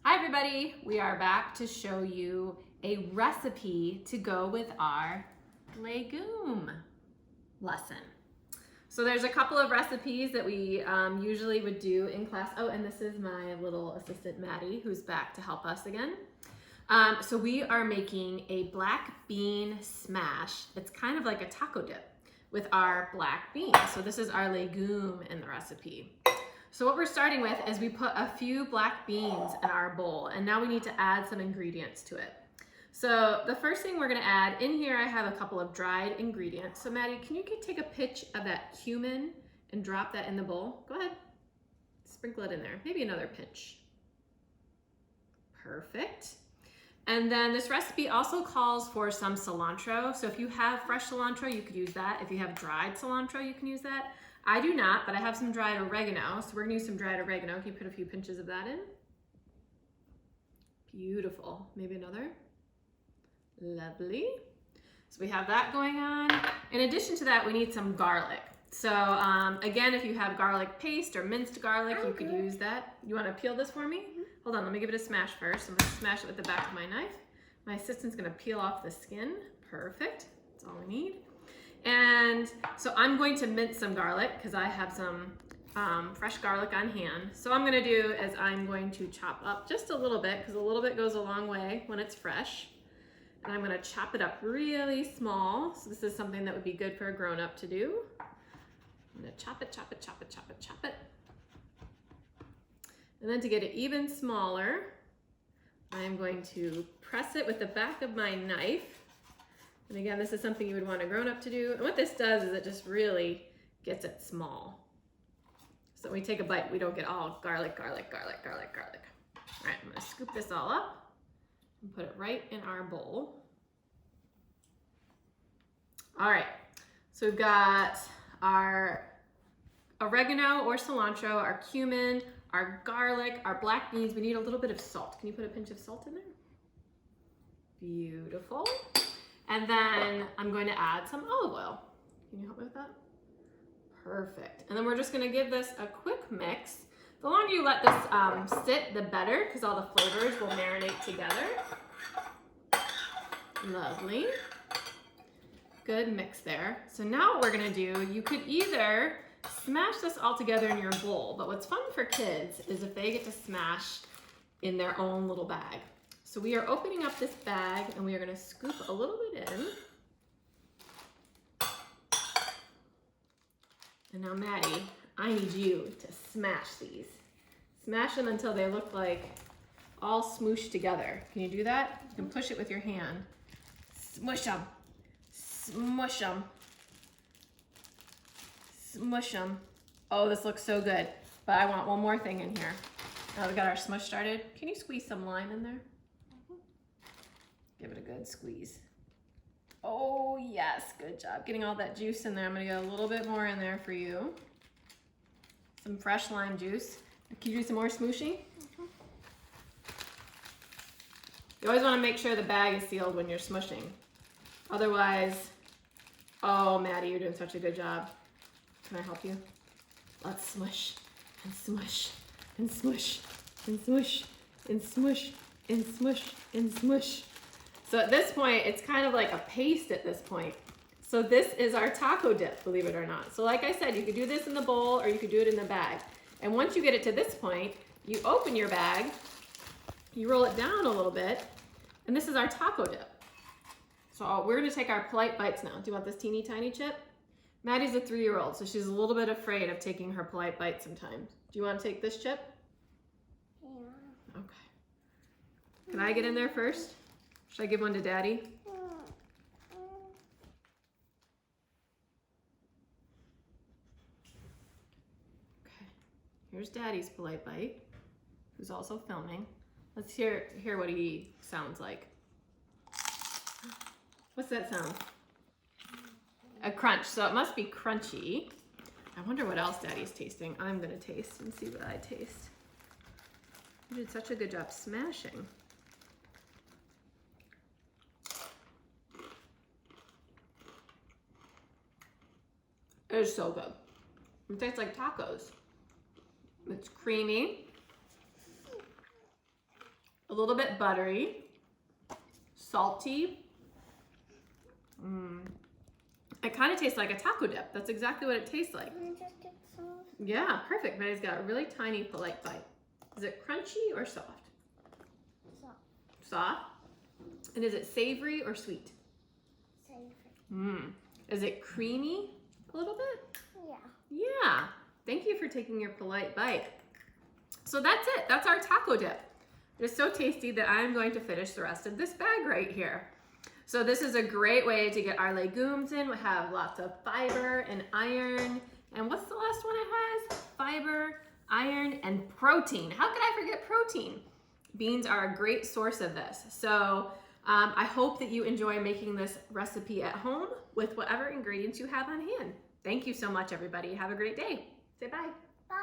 Hi everybody, we are back to show you a recipe to go with our legume lesson. So there's a couple of recipes that we usually would do in class. Oh, and this is my little assistant Maddie who's back to help us again. So we are making a black bean smash. It's kind of like a taco dip with our black beans. So this is our legume in the recipe. So what we're starting with is we put a few black beans in our bowl, and now we need to add some ingredients to it. So the first thing we're gonna add, in here I have a couple of dried ingredients. So Maddie, can you take a pinch of that cumin and drop that in the bowl? Go ahead, sprinkle it in there, maybe another pinch. Perfect. And then this recipe also calls for some cilantro. So if you have fresh cilantro, you could use that. If you have dried cilantro, you can use that. I do not, but I have some dried oregano. So we're gonna use some dried oregano. Can you put a few pinches of that in? Beautiful. Maybe another. Lovely. So we have that going on. In addition to that, we need some garlic. So again, if you have garlic paste or minced garlic, you could use that. You wanna peel this for me? Hold on, let me give it a smash first. I'm gonna smash it with the back of my knife. My assistant's gonna peel off the skin. Perfect, that's all we need. And so I'm going to mince some garlic because I have some fresh garlic on hand. So I'm gonna do is I'm going to chop up just a little bit, because a little bit goes a long way when it's fresh. And I'm gonna chop it up really small. So this is something that would be good for a grown-up to do. I'm gonna chop it, chop it, chop it, chop it, chop it. And then to get it even smaller, I'm going to press it with the back of my knife. And again, this is something you would want a grown-up to do. And what this does is it just really gets it small. So when we take a bite, we don't get all garlic, garlic, garlic, garlic, garlic. All right, I'm gonna scoop this all up and put it right in our bowl. All right, so we've got our oregano or cilantro, our cumin, our garlic, our black beans. We need a little bit of salt. Can you put a pinch of salt in there? Beautiful. And then I'm going to add some olive oil. Can you help me with that? Perfect. And then we're just gonna give this a quick mix. The longer you let this sit, the better, because all the flavors will marinate together. Lovely. Good mix there. So now what we're gonna do, you could either smash this all together in your bowl, but what's fun for kids is if they get to smash in their own little bag. So we are opening up this bag and we are gonna scoop a little bit in. And now Maddie, I need you to smash these. Smash them until they look like all smooshed together. Can you do that? You can push it with your hand. Smush them, smush them. Smush them. Oh, this looks so good. But I want one more thing in here. Now we got our smush started. Can you squeeze some lime in there? Give it a good squeeze. Oh yes, good job. Getting all that juice in there. I'm gonna get a little bit more in there for you. Some fresh lime juice. Can you do some more smooshing? You always wanna make sure the bag is sealed when you're smushing. Otherwise, oh Maddie, you're doing such a good job. Can I help you? Let's smush and smush and smush and smush and smush and smush and smush. So at this point, it's kind of like a paste at this point. So this is our taco dip, believe it or not. So like I said, you could do this in the bowl or you could do it in the bag. And once you get it to this point, you open your bag, you roll it down a little bit, and this is our taco dip. So we're gonna take our polite bites now. Do you want this teeny tiny chip? Maddie's a 3-year-old, so she's a little bite afraid of taking her polite bite sometimes. Do you want to take this chip? Yeah. Okay. Can I get in there first? Should I give one to Daddy? Okay. Here's Daddy's polite bite, who's also filming. Let's hear what he sounds like. What's that sound? A crunch, so it must be crunchy. I wonder what else Daddy's tasting. I'm gonna taste and see what I taste. You did such a good job smashing. It is so good. It tastes like tacos. It's creamy. a little bit buttery, salty. It kind of tastes like a taco dip. That's exactly what it tastes like. Can I just get some? Yeah, perfect. Maddie's got a really tiny, polite bite. Is it crunchy or soft? Soft. Soft? And is it savory or sweet? Savory. Is it creamy a little bit? Yeah. Yeah. Thank you for taking your polite bite. So that's it. That's our taco dip. It's so tasty that I'm going to finish the rest of this bag right here. So this is a great way to get our legumes in. We have lots of fiber and iron. And what's the last one it has? Fiber, iron, and protein. How could I forget protein? Beans are a great source of this. So I hope that you enjoy making this recipe at home with whatever ingredients you have on hand. Thank you so much, everybody. Have a great day. Say bye. Bye.